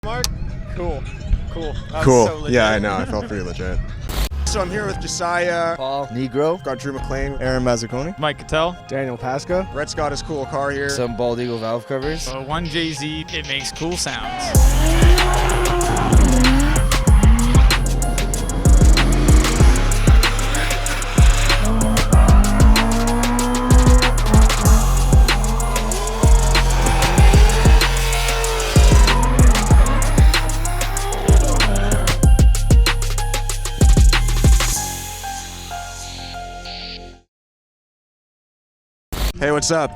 Mark? Cool. That Cool. was so legit. Yeah, I know. I felt pretty legit. So I'm here with Josiah, Paul Negro, got Drew McLean, Aaron Mazzaconi, Mike Catell. Daniel Pasca, Brett's got his cool car here. some Bald Eagle valve covers. 1JZ, it makes cool sounds. Hey, what's up?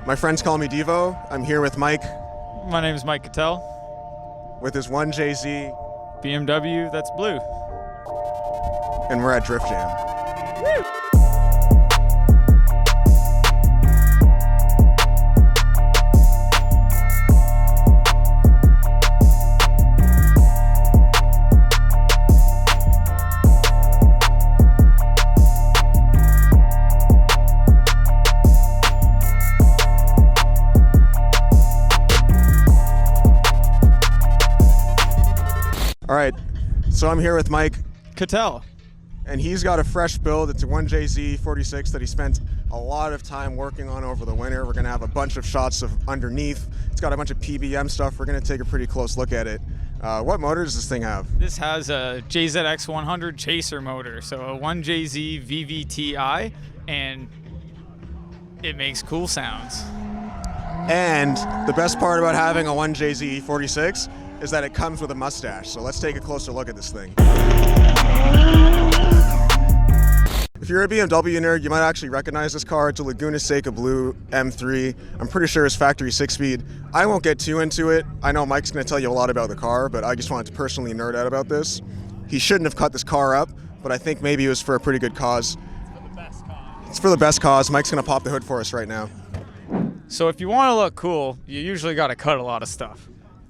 My friends call me Devo. I'm here with Mike My name is Mike Catell. with his 1JZ, BMW, that's blue. and we're at Drift Jam. All right, so I'm here with Mike, Catell. and he's got a fresh build. It's a 1JZ E46 that he spent a lot of time working on over the winter. We're gonna have a bunch of shots of underneath. It's got a bunch of PBM stuff. We're gonna take a pretty close look at it. What motor does this thing have? This has a JZX 100 Chaser motor, so a 1JZ VVTi, and it makes cool sounds. And the best part about having a 1JZ E46 is that it comes with a mustache. So let's take a closer look at this thing. If you're a BMW nerd, you might actually recognize this car. It's a Laguna Seca Blue M3. I'm pretty sure it's factory 6-speed. I won't get too into it. I know Mike's gonna tell you a lot about the car, but I just wanted to personally nerd out about this. He shouldn't have cut this car up, but I think maybe it was for a pretty good cause. It's for the best cause. Mike's gonna pop the hood for us right now. So if you want to look cool, you usually got to cut a lot of stuff.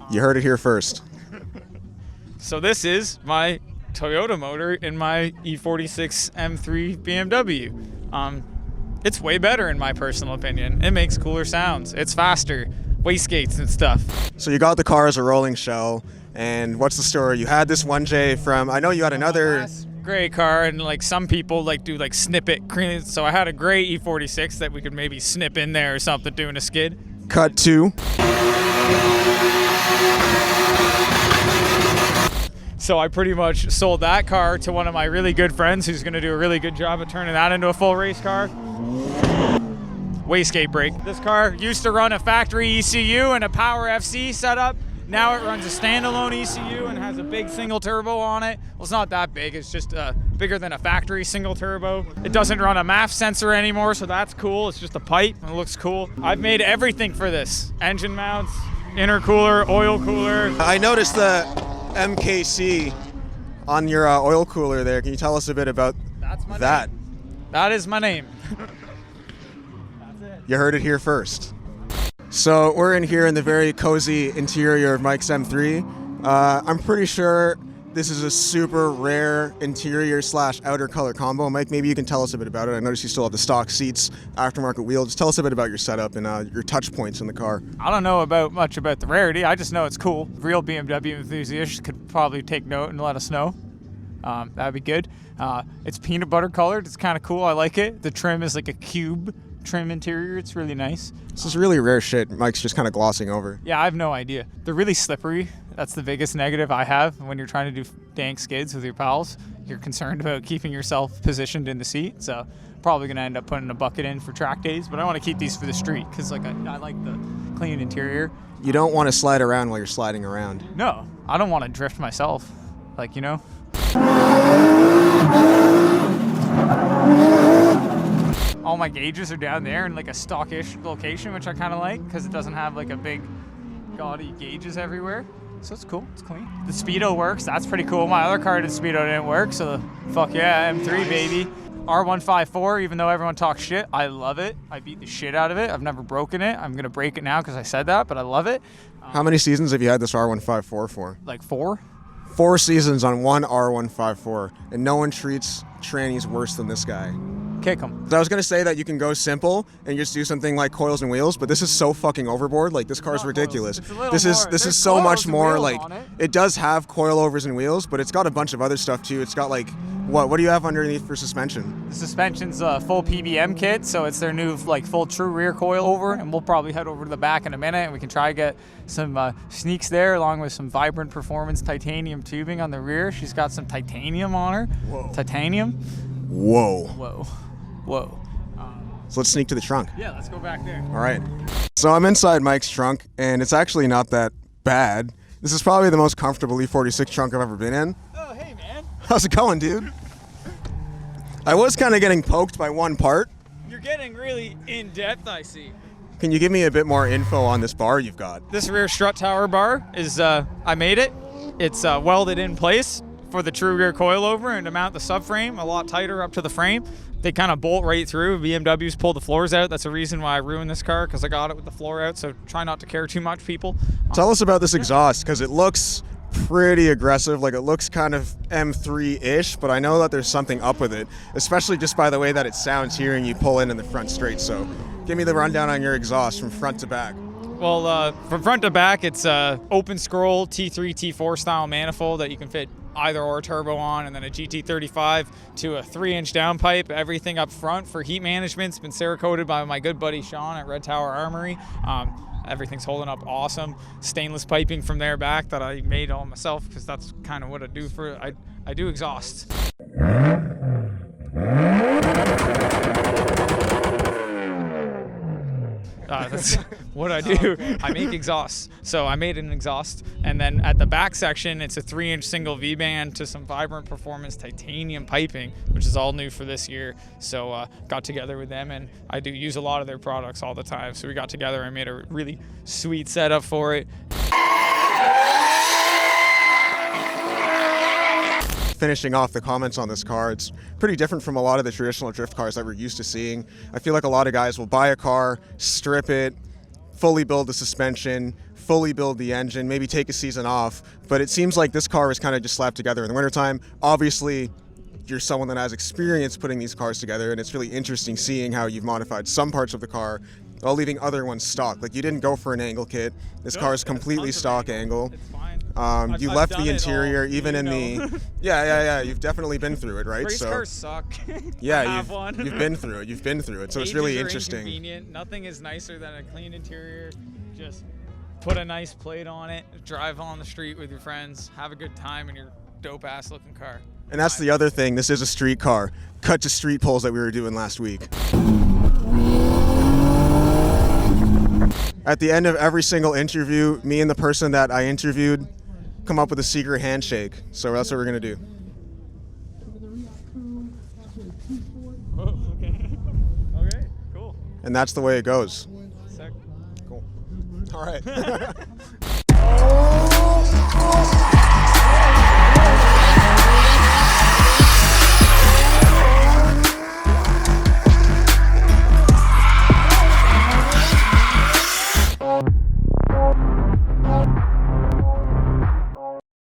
You heard it here first. So this is my Toyota motor in my E46 M3 BMW. It's way better in my personal opinion. It makes cooler sounds. It's faster, wastegates and stuff. So you got the car as a rolling shell, and what's the story? You had this 1J from, I know you had another. Gray car, and like some people like do like snippet cream. So I had a gray E46 that we could maybe snip in there or something doing a skid. Cut 2. So I pretty much sold that car to one of my really good friends who's gonna do a really good job of turning that into a full race car. Wastegate brake. This car used to run a factory ECU and a power FC setup. Now it runs a standalone ECU and has a big single turbo on it. Well, it's not that big, it's just bigger than a factory single turbo. It doesn't run a MAF sensor anymore, so that's cool. It's just a pipe and it looks cool. I've made everything for this. Engine mounts, intercooler, oil cooler. I noticed the MKC on your oil cooler there. Can you tell us a bit about That's my that? name. That is my name. You heard it here first. So we're in here in the very cozy interior of Mike's M3. I'm pretty sure this is a super rare interior / outer color combo. Mike, maybe you can tell us a bit about it. I noticed you still have the stock seats, aftermarket wheels. Just tell us a bit about your setup and your touch points in the car. I don't know much about the rarity. I just know it's cool. Real BMW enthusiasts could probably take note and let us know. That'd be good. It's peanut butter colored. It's kind of cool. I like it. The trim is like a cube trim interior. It's really nice. This is really rare shit Mike's just kind of glossing over. Yeah, I have no idea. They're really slippery. That's the biggest negative I have when you're trying to do dank skids with your pals. You're concerned about keeping yourself positioned in the seat. So probably going to end up putting a bucket in for track days. But I want to keep these for the street because like I like the clean interior. You don't want to slide around while you're sliding around. No, I don't want to drift myself. Like, you know. All my gauges are down there in like a stockish location, which I kind of like because it doesn't have like a big gaudy gauges everywhere. So it's cool, it's clean. The speedo works, that's pretty cool. My other car, the speedo didn't work, so fuck yeah, M3 baby. R154, even though everyone talks shit, I love it. I beat the shit out of it. I've never broken it. I'm gonna break it now because I said that, but I love it. How many seasons have you had this R154 for? Like 4. 4 seasons on one R154, and no one treats trannies worse than this guy. kick them. I was gonna say that you can go simple and just do something like coils and wheels, but this is so fucking overboard. Like this car's ridiculous. This is so much more. Like it does have coilovers and wheels, but it's got a bunch of other stuff too. It's got like what do you have underneath for suspension? The suspension's a full PBM kit, so it's their new like full true rear coilover, and we'll probably head over to the back in a minute and we can try to get some sneaks there along with some Vibrant Performance titanium tubing on the rear. She's got some titanium on her. Whoa. Titanium. Whoa. Whoa. Whoa. So let's sneak to the trunk. Yeah, let's go back there. All right. So I'm inside Mike's trunk, and it's actually not that bad. This is probably the most comfortable E46 trunk I've ever been in. Oh, hey, man. How's it going, dude? I was kind of getting poked by one part. You're getting really in-depth, I see. Can you give me a bit more info on this bar you've got? This rear strut tower bar is, I made it. It's welded in place for the true rear coilover and to mount the subframe a lot tighter up to the frame. They kind of bolt right through. BMWs pull the floors out. That's a reason why I ruined this car, because I got it with the floor out, so try not to care too much, people. Tell us about this exhaust, because it looks pretty aggressive. Like it looks kind of M3-ish, but I know that there's something up with it, especially just by the way that it sounds hearing you pull in the front straight. So give me the rundown on your exhaust from front to back. Well, from front to back, it's open scroll T3, T4 style manifold that you can fit either or turbo on, and then a GT35 to a 3-inch downpipe. Everything up front for heat management's been Cerakoted by my good buddy Sean at Red Tower Armory. Everything's holding up awesome. Stainless piping from there back that I made all myself, because that's kind of what I do for I do exhaust. That's what I do. I make exhausts. So I made an exhaust, and then at the back section, it's a 3-inch single V-band to some Vibrant Performance titanium piping, which is all new for this year. So got together with them, and I do use a lot of their products all the time. So we got together and made a really sweet setup for it. Finishing off the comments on this car, it's pretty different from a lot of the traditional drift cars that we're used to seeing. I feel like a lot of guys will buy a car, strip it, fully build the suspension, fully build the engine, maybe take a season off, but it seems like this car is kind of just slapped together in the wintertime. Obviously, you're someone that has experience putting these cars together, and it's really interesting seeing how you've modified some parts of the car while leaving other ones stock. Like you didn't go for an angle kit. This car is completely stock angle. It's fine. You left the interior even in the yeah. You've definitely been through it, right? Race cars suck. Yeah, you've been through it. You've been through it. So it's really interesting. Inconvenient. Nothing is nicer than a clean interior. Just put a nice plate on it, drive on the street with your friends, have a good time in your dope ass looking car. And that's the other thing. This is a street car. Cut to street polls that we were doing last week. At the end of every single interview, me and the person that I interviewed come up with a secret handshake. So that's what we're gonna do. Oh, okay. Okay, cool. And that's the way it goes. Sick. Cool. All right.